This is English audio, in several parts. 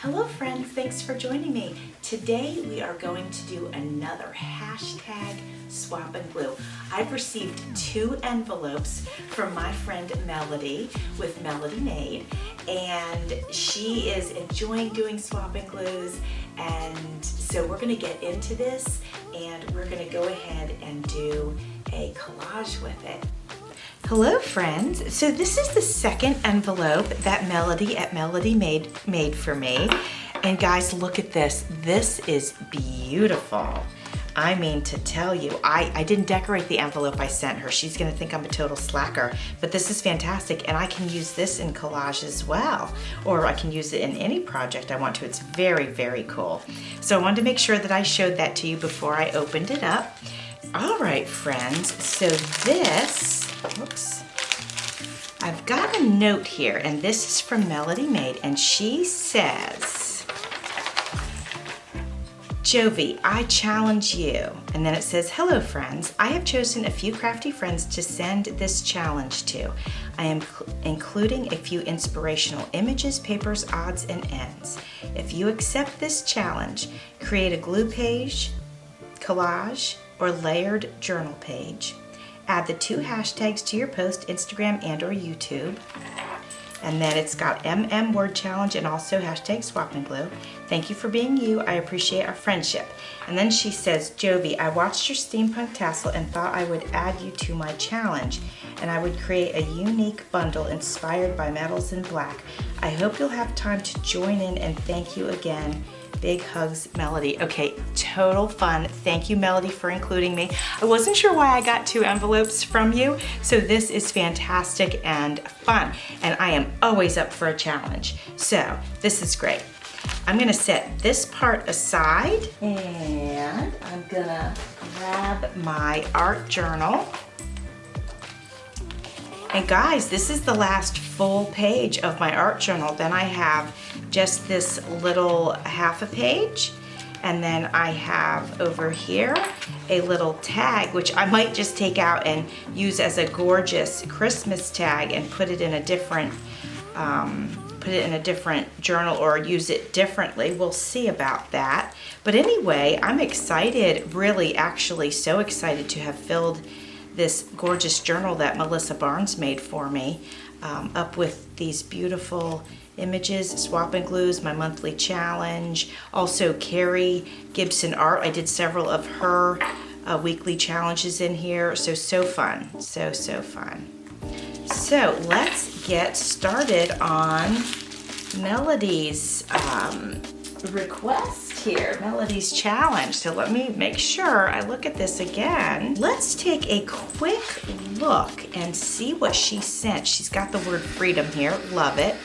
Hello friends, thanks for joining me. Today we are going to do another hashtag swap and glue. I've received 2 envelopes from my friend Melody with MelodiMade, and she is enjoying doing swap and glues, and so we're going to get into this and we're going to go ahead and do a collage with it. Hello friends, so this is the second envelope that Melody at MelodiMade made for me. And guys, look at this. This is beautiful. I mean, to tell you, I didn't decorate the envelope I sent her. She's gonna think I'm a total slacker, but this is fantastic, and I can use this in collage as well, or I can use it in any project I want to. It's very, very cool. So I wanted to make sure that I showed that to you before I opened it up. All right, friends, so this, whoops, I've got a note here, and this is from MelodiMade, and she says, Jovi, I challenge you. And then it says, hello friends, I have chosen a few crafty friends to send this challenge to. I am including a few inspirational images, papers, odds, and ends. If you accept this challenge, create a glue page, collage, or layered journal page. Add the 2 hashtags to your post, Instagram and or YouTube. And then it's got word challenge and also hashtag swap and glue. Thank you for being you. I appreciate our friendship. And then she says, Jovi, I watched your steampunk tassel and thought I would add you to my challenge, and I would create a unique bundle inspired by metals in black. I hope you'll have time to join in, and thank you again. Big hugs, Melody. Okay, total fun. Thank you, Melody, for including me. I wasn't sure why I got 2 envelopes from you, so this is fantastic and fun, and I am always up for a challenge. So this is great. I'm gonna set this part aside, and I'm gonna grab my art journal. And guys, this is the last full page of my art journal. Then I have just this little half a page. And then I have over here a little tag, which I might just take out and use as a gorgeous Christmas tag and put it in a different, journal or use it differently. We'll see about that. But anyway, I'm excited, really actually so excited to have filled this gorgeous journal that Melissa Barnes made for me, up with these beautiful images, swap and glues, my monthly challenge, also Carrie Gibson art. I did several of her weekly challenges in here, so fun, so fun. So let's get started on Melody's request here, Melody's challenge. So let me make sure I look at this again. Let's take a quick look and see what she sent. She's got the word freedom here, love it.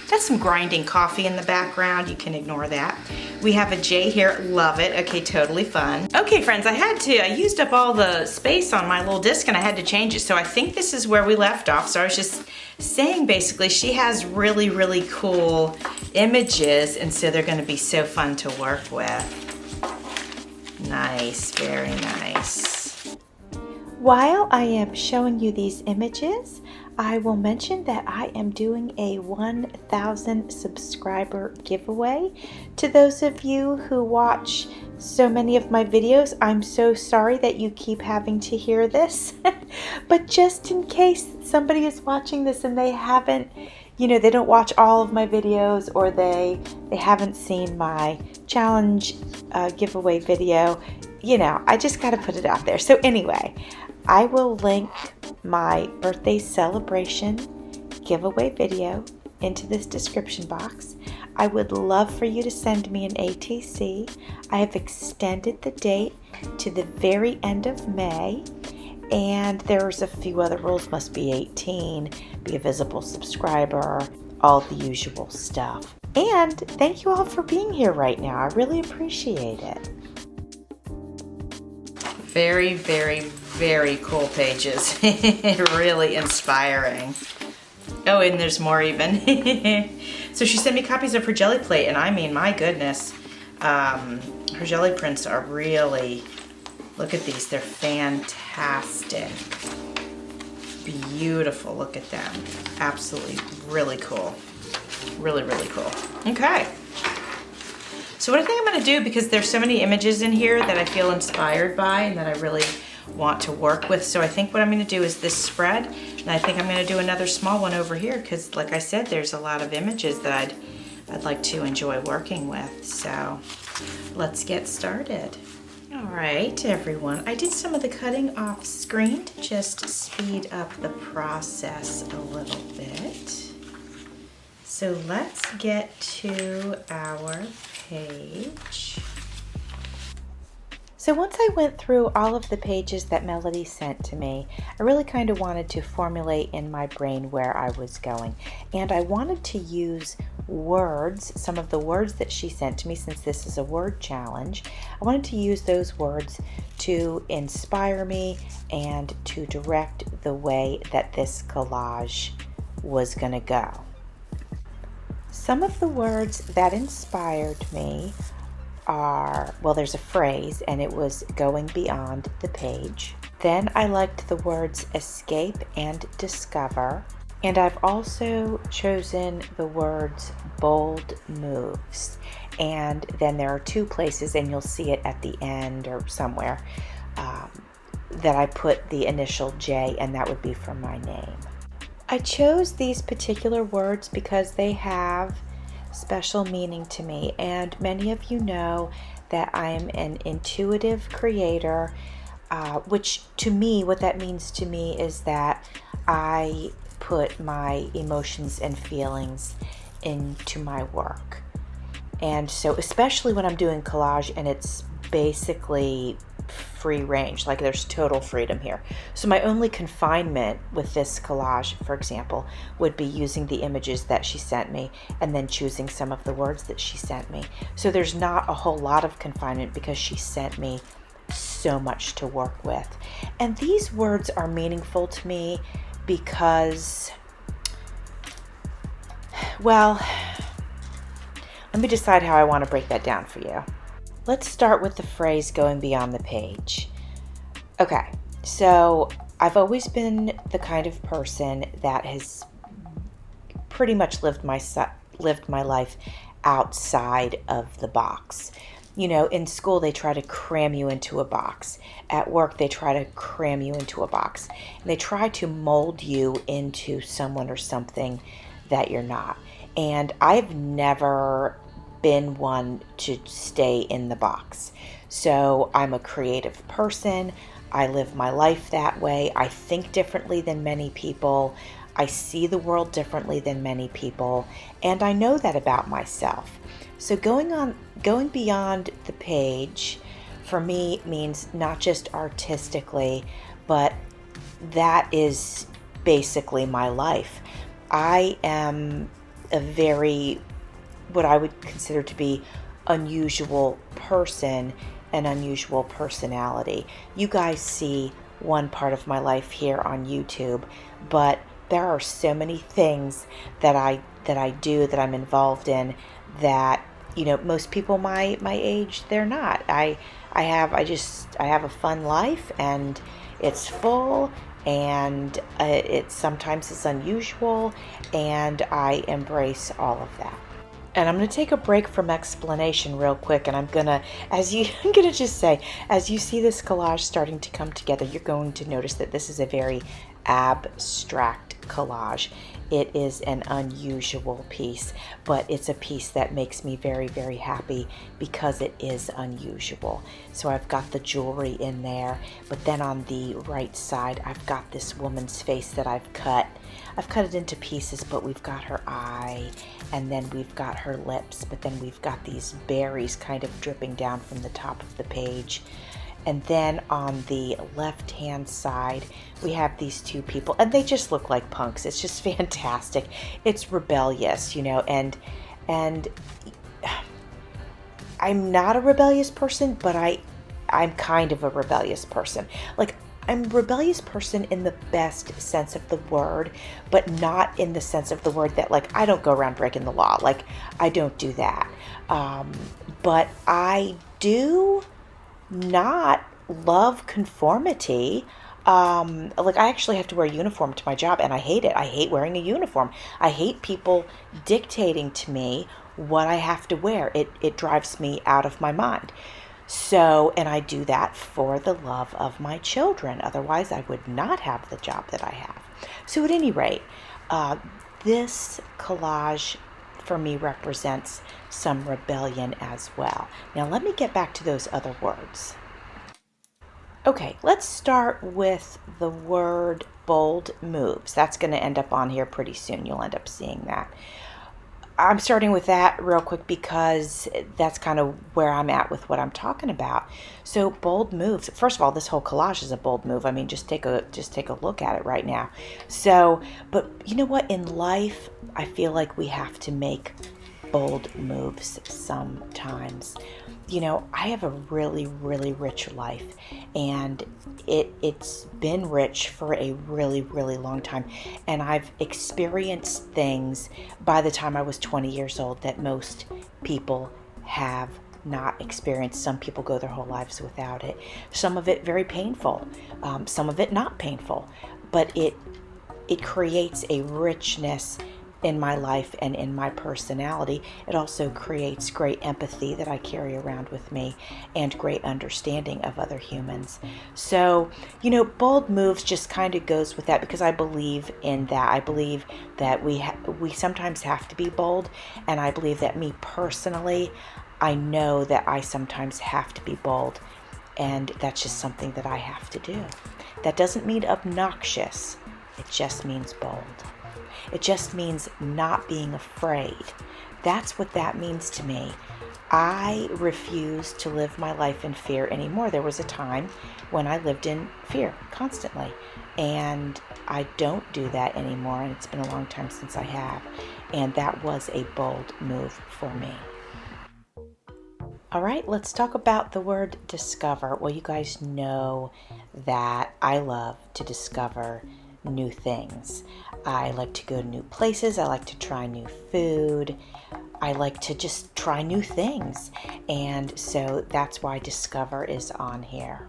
Got some grinding coffee in the background, you can ignore that. We have a J here, love it, okay, totally fun. Okay friends, I used up all the space on my little disc and I had to change it, so I think this is where we left off. So I was just saying basically she has really, really cool images, and so they're gonna be so fun to work with. Nice, very nice. While I am showing you these images, I will mention that I am doing a 1,000 subscriber giveaway. To those of you who watch so many of my videos, I'm so sorry that you keep having to hear this. But just in case somebody is watching this and they haven't, they don't watch all of my videos, or they haven't seen my challenge giveaway video, I just got to put it out there. So anyway, I will link my birthday celebration giveaway video into this description box. I would love for you to send me an ATC. I have extended the date to the very end of May, and there's a few other rules. Must be 18, be a visible subscriber, all the usual stuff. And thank you all for being here right now. I really appreciate it. Very, very, very cool pages. Really inspiring. Oh, and there's more even. So she sent me copies of her jelly plate, and I mean, my goodness, her jelly prints are really, look at these, they're fantastic. Beautiful, look at them. Absolutely, really cool. Really, really cool. Okay. So what I think I'm gonna do, because there's so many images in here that I feel inspired by and that I really want to work with, so I think what I'm gonna do is this spread, and I think I'm gonna do another small one over here, because like I said, there's a lot of images that I'd like to enjoy working with. So let's get started. All right, everyone, I did some of the cutting off screen to just speed up the process a little bit. So let's get to our page. So once I went through all of the pages that Melody sent to me, I really kind of wanted to formulate in my brain where I was going. And I wanted to use words, some of the words that she sent to me, since this is a word challenge. I wanted to use those words to inspire me and to direct the way that this collage was going to go. Some of the words that inspired me are, well, there's a phrase, and it was going beyond the page. Then I liked the words escape and discover. And I've also chosen the words bold moves. And then there are two places, and you'll see it at the end or somewhere, that I put the initial J, and that would be for my name. I chose these particular words because they have special meaning to me, and many of you know that I am an intuitive creator, which to me, what that means to me is that I put my emotions and feelings into my work. And so especially when I'm doing collage and it's basically free range, like there's total freedom here. So my only confinement with this collage, for example, would be using the images that she sent me and then choosing some of the words that she sent me. So there's not a whole lot of confinement because she sent me so much to work with. And these words are meaningful to me because, well, let me decide how I want to break that down for you. Let's start with the phrase going beyond the page. Okay, so I've always been the kind of person that has pretty much lived my life outside of the box. You know, in school they try to cram you into a box. At work they try to cram you into a box. And they try to mold you into someone or something that you're not. And I've never been one to stay in the box. So I'm a creative person. I live my life that way. I think differently than many people. I see the world differently than many people. And I know that about myself. So going beyond the page for me means not just artistically, but that is basically my life. I am a very, what I would consider to be unusual person, an unusual personality. You guys see one part of my life here on YouTube, but there are so many things that I do, that I'm involved in, that, you know, most people my age, they're not. I have a fun life, and it's full, and it sometimes is unusual, and I embrace all of that. And I'm going to take a break from explanation real quick, and I'm going to just say, as you see this collage starting to come together, you're going to notice that this is a very abstract collage. It is an unusual piece, but it's a piece that makes me very, very happy because it is unusual. So I've got the jewelry in there, but then on the right side, I've got this woman's face that I've cut. I've cut it into pieces, but we've got her eye, and then we've got her lips, but then we've got these berries kind of dripping down from the top of the page. And then on the left-hand side, we have these two people, and they just look like punks. It's just fantastic. It's rebellious, you know, and I'm not a rebellious person, but I'm kind of a rebellious person. Like, I'm a rebellious person in the best sense of the word, but not in the sense of the word that, like, I don't go around breaking the law. Like, I don't do that. But I do not love conformity. Like, I actually have to wear a uniform to my job, and I hate it. I hate wearing a uniform. I hate people dictating to me what I have to wear. It drives me out of my mind. So, and I do that for the love of my children. Otherwise, I would not have the job that I have. So at any rate, this collage for me represents some rebellion as well. Now let me get back to those other words. Okay, let's start with the word bold moves. That's going to end up on here pretty soon. You'll end up seeing that. I'm starting with that real quick because that's kind of where I'm at with what I'm talking about. So bold moves. First of all, this whole collage is a bold move. I mean, just take a look at it right now. So, but you know what? In life, I feel like we have to make bold moves sometimes. You know, I have a really, really rich life, and it's been rich for a really, really long time. And I've experienced things by the time I was 20 years old that most people have not experienced. Some people go their whole lives without it. Some of it very painful, some of it not painful, but it creates a richness in my life and in my personality. It also creates great empathy that I carry around with me and great understanding of other humans. So, you know, bold moves just kind of goes with that because I believe in that. I believe that we sometimes have to be bold, and I believe that me personally, I know that I sometimes have to be bold, and that's just something that I have to do. That doesn't mean obnoxious. It just means bold. It just means not being afraid. That's what that means to me. I refuse to live my life in fear anymore. There was a time when I lived in fear constantly, and I don't do that anymore, and it's been a long time since I have, and that was a bold move for me. All right, let's talk about the word discover. Well, you guys know that I love to discover new things. I like to go to new places. I like to try new food. I like to just try new things. And so that's why discover is on here.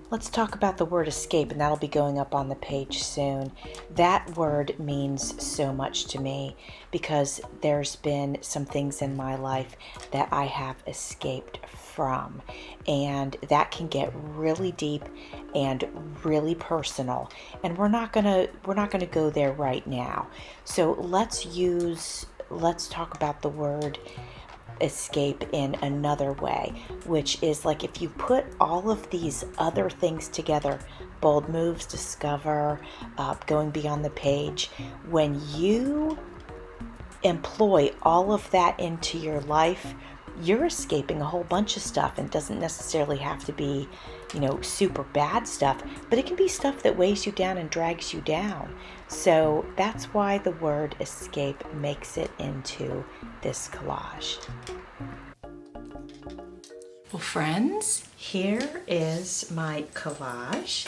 Let's talk about the word escape, and that'll be going up on the page soon. That word means so much to me because there's been some things in my life that I have escaped from, and that can get really deep and really personal, and we're not gonna go there right now. So let's talk about the word escape in another way, which is like if you put all of these other things together, bold moves, discover, going beyond the page, when you employ all of that into your life, you're escaping a whole bunch of stuff. And it doesn't necessarily have to be, you know, super bad stuff, but it can be stuff that weighs you down and drags you down. So that's why the word escape makes it into this collage. Well, friends, here is my collage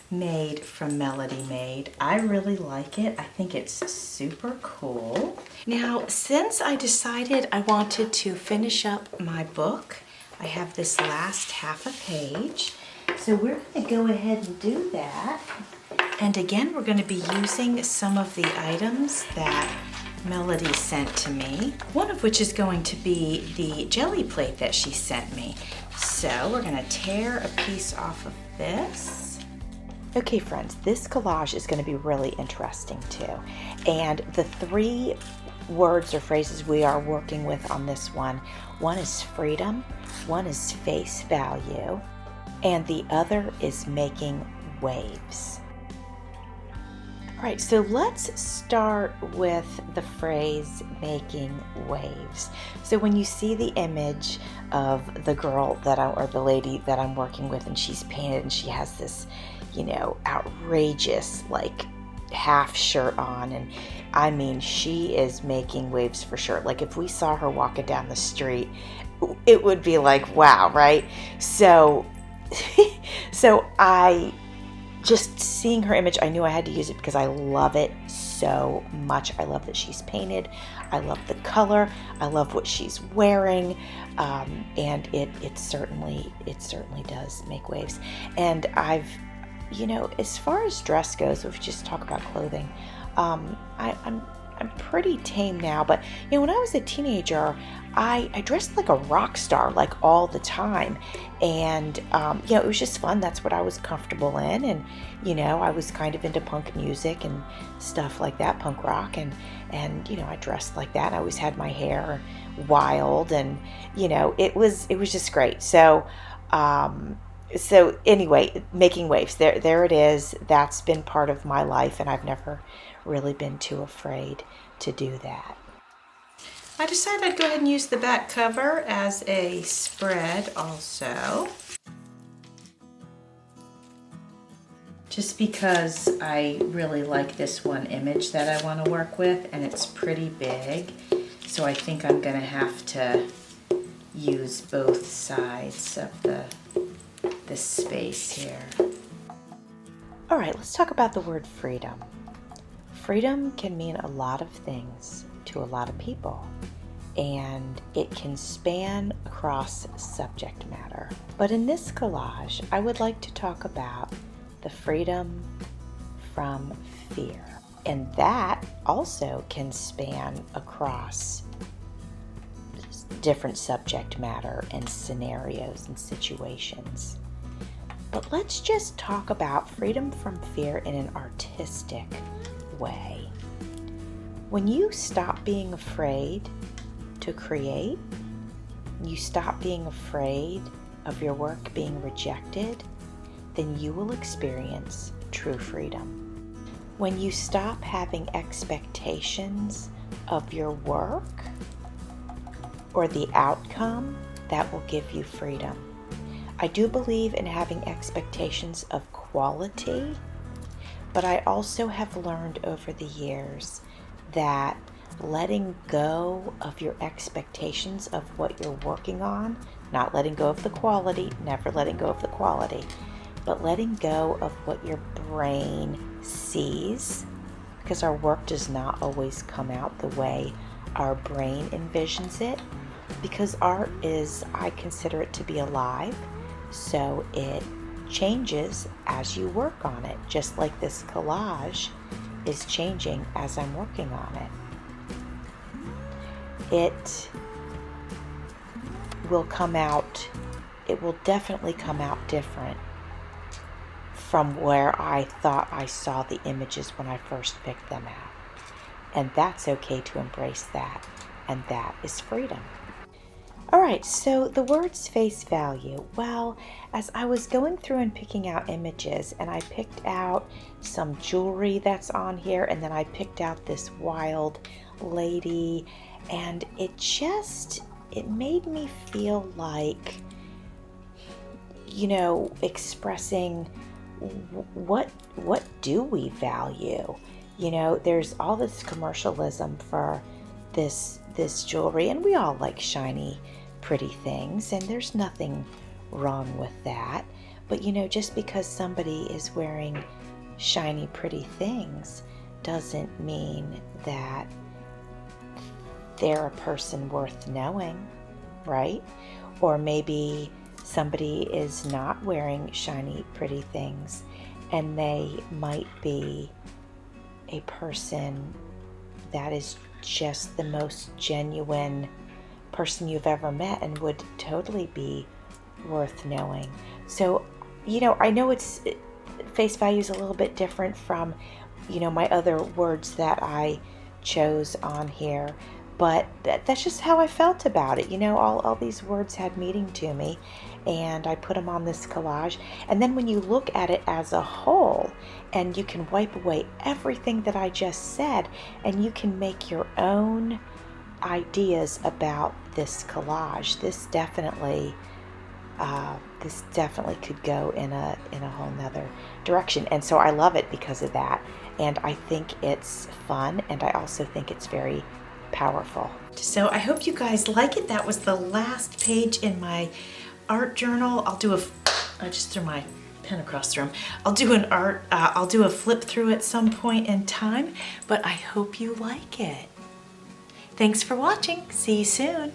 made from MelodiMade. I really like it. I think it's super cool. Now, since I decided I wanted to finish up my book, I have this last half a page. So we're going to go ahead and do that. And again, we're going to be using some of the items that Melody sent to me, one of which is going to be the jelly plate that she sent me. So we're going to tear a piece off of this. Okay, friends, this collage is going to be really interesting too. And the three words or phrases we are working with on this one is freedom, one is face value, and the other is making waves. All right, so let's start with the phrase making waves. So when you see the image of the girl or the lady that I'm working with, and she's painted and she has this, you know, outrageous like half shirt on, and I mean, she is making waves for sure. Like if we saw her walking down the street, it would be like, wow, right? So I just seeing her image, I knew I had to use it because I love it so much. I love that she's painted. I love the color. I love what she's wearing, and it certainly does make waves. And I've, you know, as far as dress goes, if we just talk about clothing, I'm I'm pretty tame now, but when I was a teenager, I dressed like a rock star, like all the time. And, it was just fun. That's what I was comfortable in. And, I was kind of into punk music and stuff like that, punk rock. And I dressed like that. I always had my hair wild, and, it was just great. So anyway, making waves, there it is. That's been part of my life, and I've never really been too afraid to do that. I decided I'd go ahead and use the back cover as a spread also, just because I really like this one image that I want to work with, and it's pretty big, so I think I'm going to have to use both sides of this space here. All right, let's talk about the word freedom. Freedom can mean a lot of things to a lot of people, and it can span across subject matter. But in this collage, I would like to talk about the freedom from fear, and that also can span across different subject matter and scenarios and situations. But let's just talk about freedom from fear in an artistic way. When you stop being afraid to create, you stop being afraid of your work being rejected, then you will experience true freedom. When you stop having expectations of your work or the outcome, that will give you freedom. I do believe in having expectations of quality, but I also have learned over the years that letting go of your expectations of what you're working on, not letting go of the quality, never letting go of the quality, but letting go of what your brain sees, because our work does not always come out the way our brain envisions it, because art is, I consider it to be alive, so it changes as you work on it, just like this collage is changing as I'm working on it. It will definitely come out different from where I thought I saw the images when I first picked them out. And that's okay to embrace that, and that is freedom. All right, so the words face value. Well, as I was going through and picking out images, and I picked out some jewelry that's on here, and then I picked out this wild lady, and it made me feel like, expressing what do we value? There's all this commercialism for this jewelry, and we all like shiny, pretty things, and there's nothing wrong with that. But just because somebody is wearing shiny, pretty things doesn't mean that they're a person worth knowing, right? Or maybe somebody is not wearing shiny, pretty things, and they might be a person that is just the most genuine person you've ever met and would totally be worth knowing. So, I know face value is a little bit different from, my other words that I chose on here, but that's just how I felt about it. All these words had meaning to me, and I put them on this collage. And then when you look at it as a whole, and you can wipe away everything that I just said, and you can make your own ideas about this collage. This definitely could go in a whole nother direction, and so I love it because of that. And I think it's fun, and I also think it's very powerful. So I hope you guys like it. That was the last page in my art journal. I just threw my pen across the room. I'll do a flip through at some point in time, but I hope you like it. Thanks for watching. See you soon.